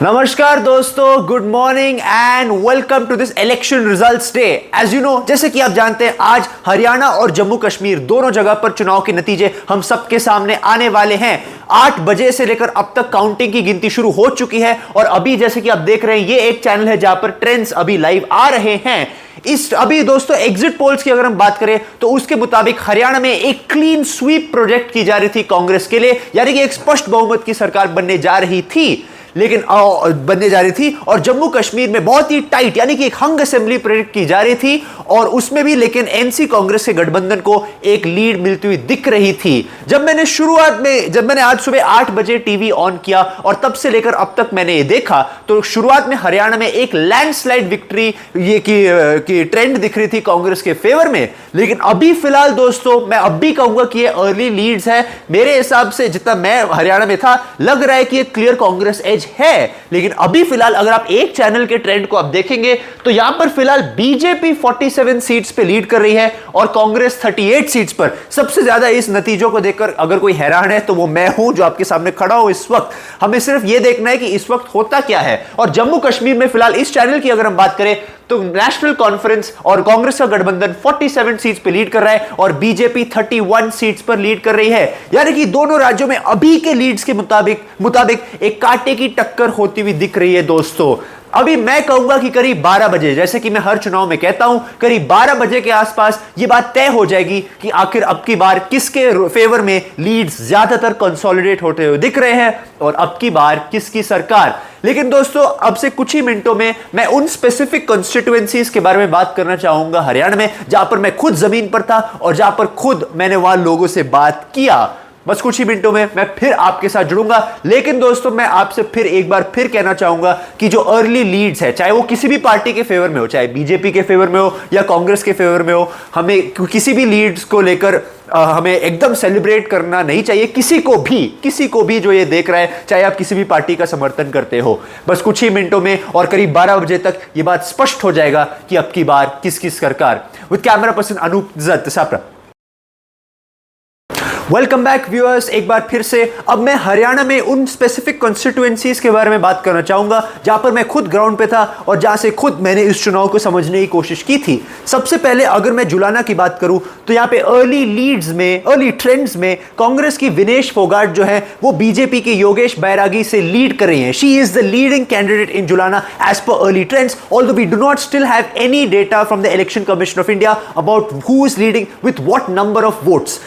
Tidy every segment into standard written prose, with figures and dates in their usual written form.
नमस्कार दोस्तों, good morning and welcome to this election results day. As you know, जैसे कि आप जानते हैं, आज हरियाणा और जम्मू कश्मीर दोनों जगह पर चुनाव के नतीजे हम सबके सामने आने वाले हैं। 8 बजे से लेकर अब तक काउंटिंग की गिनती शुरू हो चुकी है और अभी जैसे कि आप देख रहे हैं, ये एक चैनल है जहां पर ट्रेंड्स अभी लाइव आ रहे हैं। अभी दोस्तों एग्जिट पोल्स की अगर हम बात करें तो उसके मुताबिक हरियाणा में एक क्लीन स्वीप प्रोजेक्ट की जा रही थी कांग्रेस के लिए, यानी कि एक स्पष्ट बहुमत की सरकार बनने जा रही थी और जम्मू कश्मीर में बहुत ही टाइट यानी कि एक हंग असेंबली प्रोजेक्ट की जा रही थी और उसमें भी लेकिन एनसी कांग्रेस के गठबंधन को एक लीड मिलती हुई दिख रही थी। जब मैंने आज सुबह 8 बजे टीवी ऑन किया और तब से लेकर अब तक मैंने ये देखा तो शुरुआत में हरियाणा में एक लैंडस्लाइड विक्ट्री की ट्रेंड दिख रही थी कांग्रेस के फेवर में, लेकिन अभी फिलहाल दोस्तों मैं अब भी कहूंगा कि ये अर्ली लीड्स है। मेरे हिसाब से जितना मैं हरियाणा में था, लग रहा है कि ये क्लियर कांग्रेस एज है। लेकिन अभी फिलहाल अगर आप एक चैनल के ट्रेंड को आप देखेंगे तो यहां पर फिलहाल बीजेपी 47 सीट्स पे लीड कर रही है और कांग्रेस 38 सीट्स पर। सबसे ज्यादा इस नतीजों को देखकर अगर कोई हैरान है तो वो मैं हूं जो आपके सामने खड़ा हूं इस वक्त। हमें सिर्फ यह देखना है कि इस वक्त होता क्या है। और जम्मू कश्मीर में फिलहाल इस चैनल की अगर हम बात करें तो नेशनल कॉन्फ्रेंस और कांग्रेस का गठबंधन 47 सीट्स पे लीड कर रहा है और बीजेपी 31 सीट्स पर लीड कर रही है, यानी कि दोनों राज्यों में अभी के लीड्स के मुताबिक एक कांटे की टक्कर होती हुई दिख रही है दोस्तों। अभी मैं कहूंगा कि करीब 12 बजे, जैसे कि मैं हर चुनाव में कहता हूं, करीब 12 बजे के आसपास यह बात तय हो जाएगी कि आखिर अब की बार किसके फेवर में लीड्स ज्यादातर कंसोलिडेट होते हुए दिख रहे हैं और अब की बार किसकी सरकार। लेकिन दोस्तों अब से कुछ ही मिनटों में मैं उन स्पेसिफिक कॉन्स्टिट्यूएंसीज के बारे में बात करना चाहूंगा हरियाणा में, जहां पर मैं खुद जमीन पर था और जहां पर खुद मैंने वहां लोगों से बात किया। बस कुछ ही मिनटों में मैं फिर आपके साथ जुड़ूंगा। लेकिन दोस्तों मैं आपसे फिर एक बार फिर कहना चाहूंगा कि जो अर्ली लीड्स है, चाहे वो किसी भी पार्टी के फेवर में हो, चाहे बीजेपी के फेवर में हो या कांग्रेस के फेवर में हो, हमें किसी भी लीड्स को लेकर हमें एकदम सेलिब्रेट करना नहीं चाहिए। किसी को भी जो ये देख रहा है, चाहे आप किसी भी पार्टी का समर्थन करते हो, बस कुछ ही मिनटों में और करीब 12 बजे तक ये बात स्पष्ट हो जाएगा कि अब की बार किसकी सरकार। With camera person Anoop Sapra. Welcome back viewers, एक बार फिर से अब मैं हरियाणा में उन स्पेसिफिक कॉन्स्टिट्यूएंसीज के बारे में बात करना चाहूंगा जहां पर मैं खुद ग्राउंड पे था और जहां से खुद मैंने इस चुनाव को समझने की कोशिश की थी। सबसे पहले अगर मैं जुलाना की बात करूं तो यहां पे अर्ली ट्रेंड्स में कांग्रेस की विनेश फोगाट जो है वो बीजेपी के योगेश बैरागी से लीड कर रही है। She is the leading candidate in Julana as per early trends, although we do not still have any data from the election commission of India about who is leading with what number of votes.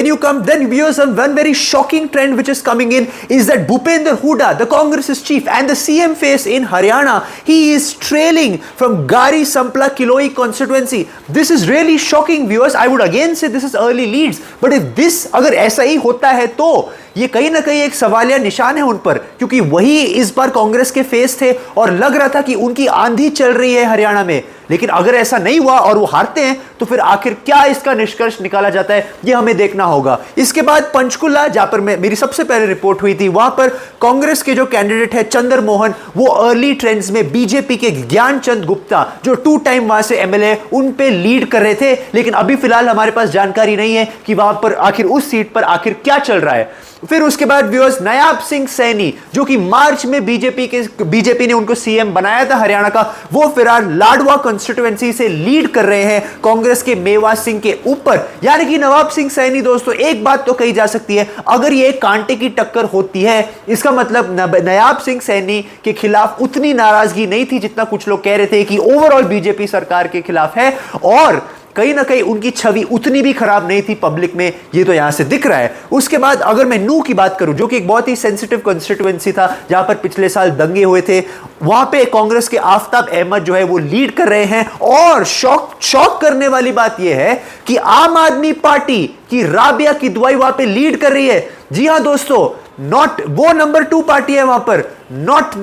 Then viewers, one very shocking trend which is coming in is that Bhupender Hooda, the Congress's chief and the CM face in Haryana, he is trailing from Gari Sampla Kiloi constituency. This is really shocking viewers. I would again say this is early leads, but if this अगर ऐसा ही होता है तो ये कहीं ना कहीं एक सवालिया निशान है उन पर, क्योंकि वही इस बार कांग्रेस के फेस थे और लग रहा था कि उनकी आंधी चल रही है हरियाणा में। लेकिन अगर ऐसा नहीं हुआ और वो हारते हैं तो फिर आखिर क्या इसका निष्कर्ष निकाला जाता है, ये हमें देखना होगा। इसके बाद पंचकुला, जहां पर मेरी सबसे पहले रिपोर्ट हुई थी, वहां पर कांग्रेस के जो कैंडिडेट है चंद्र मोहन, वो अर्ली ट्रेंड्स में बीजेपी के ज्ञानचंद गुप्ता जो 2 टाइम वहां से एमएलए, उन पे लीड कर रहे थे। लेकिन अभी फिलहाल हमारे पास जानकारी नहीं है कि वहां पर आखिर उस सीट पर आखिर क्या चल रहा है। फिर उसके बाद व्यूअर्स नायाब सिंह सैनी जो कि मार्च में बीजेपी ने उनको सीएम बनाया था हरियाणा का, वो फिलहाल लाडवा कॉन्स्टिट्यूएंसी से लीड कर रहे हैं कांग्रेस के मेवा सिंह के ऊपर। यानी कि नवाब सिंह सैनी दोस्तों, एक बात तो कही जा सकती है, अगर ये कांटे की टक्कर होती है इसका मतलब नायाब सिंह सैनी के खिलाफ उतनी नाराजगी नहीं थी जितना कुछ लोग कह रहे थे कि ओवरऑल बीजेपी सरकार के खिलाफ है, और कहीं ना कहीं उनकी छवि उतनी भी खराब नहीं थी पब्लिक में, ये तो यहां से दिख रहा है। उसके बाद अगर मैं नू की बात करूं, जो कि एक बहुत ही सेंसिटिव कॉन्स्टिट्यूएंसी था जहां पर पिछले साल दंगे हुए थे, वहां पे कांग्रेस के आफ्ताब अहमद जो है वो लीड कर रहे हैं। और शॉक करने वाली बात यह है कि आम आदमी पार्टी की राबिया किदवाई वहां पे लीड कर रही है। जी हां दोस्तों, वो नंबर 2 पार्टी है वहां पर, not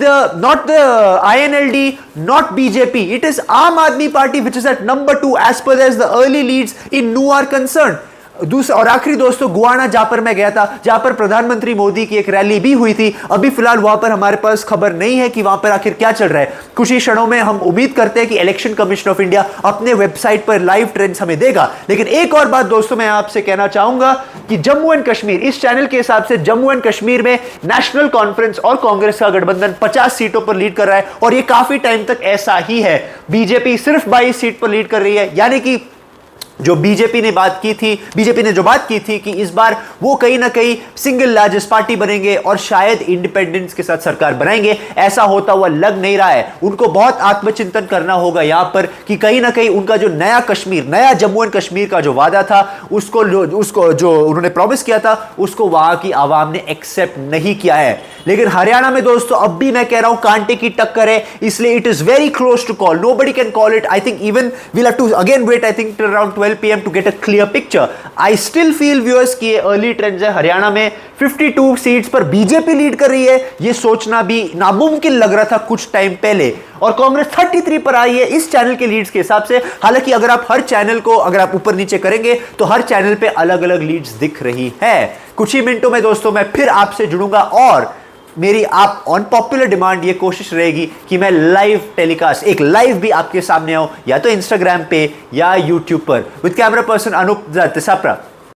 the INLD, not BJP. It is Aam Aadmi Party which is at number 2 as per as the early leads in NU are concerned. दूसरा और आखिरी दोस्तों, गुआना जहां पर मैं गया था, जहां पर प्रधानमंत्री मोदी की एक रैली भी हुई थी, अभी फिलहाल वहां पर हमारे पास खबर नहीं है कि वहां पर आखिर क्या चल रहा है। कुछ ही क्षणों में हम उम्मीद करते हैं कि इलेक्शन कमीशन ऑफ इंडिया अपने वेबसाइट पर लाइव ट्रेंड्स हमें देगा। लेकिन एक और बात दोस्तों मैं आपसे कहना चाहूंगा कि जम्मू एंड कश्मीर, इस चैनल के हिसाब से जम्मू एंड कश्मीर में नेशनल कॉन्फ्रेंस और कांग्रेस का गठबंधन 50 सीटों पर लीड कर रहा है और यह काफी टाइम तक ऐसा ही है। बीजेपी सिर्फ 22 सीट पर लीड कर रही है, यानी कि जो बीजेपी ने जो बात की थी कि इस बार वो कहीं ना कहीं सिंगल लार्जेस्ट पार्टी बनेंगे और शायद इंडिपेंडेंस के साथ सरकार बनाएंगे, ऐसा होता हुआ लग नहीं रहा है। उनको बहुत आत्मचिंतन करना होगा यहां पर कि कहीं ना कहीं उनका जो नया कश्मीर, नया जम्मू एंड कश्मीर का जो वादा था, उसको जो उन्होंने प्रॉमिस किया था, उसको वहां की आवाम ने एक्सेप्ट नहीं किया है। लेकिन हरियाणा में दोस्तों अब भी मैं कह रहा हूं कांटे की टक्कर है, इसलिए it is very close to call, nobody can call it. I think even we'll have to again wait, I think till around 12 PM to get a clear picture. I still feel viewers कि ये early trends है। हरियाणा में 52 seats पर BJP lead कर रही है, ये सोचना भी नामुमकिन लग रहा था कुछ टाइम पहले, और कांग्रेस 33 पर आई है इस चैनल के लीड्स के हिसाब से। हालांकि अगर आप हर चैनल को अगर आप ऊपर नीचे करेंगे तो हर चैनल पे अलग अलग लीड्स दिख रही है। कुछ ही मिनटों में दोस्तों मैं फिर आपसे जुड़ूंगा और मेरी आप ऑन पॉपुलर डिमांड ये कोशिश रहेगी कि मैं लाइव टेलीकास्ट, एक लाइव भी आपके सामने आऊं, या तो इंस्टाग्राम पे या यूट्यूब पर, with camera person Anoop Dutt Sapra.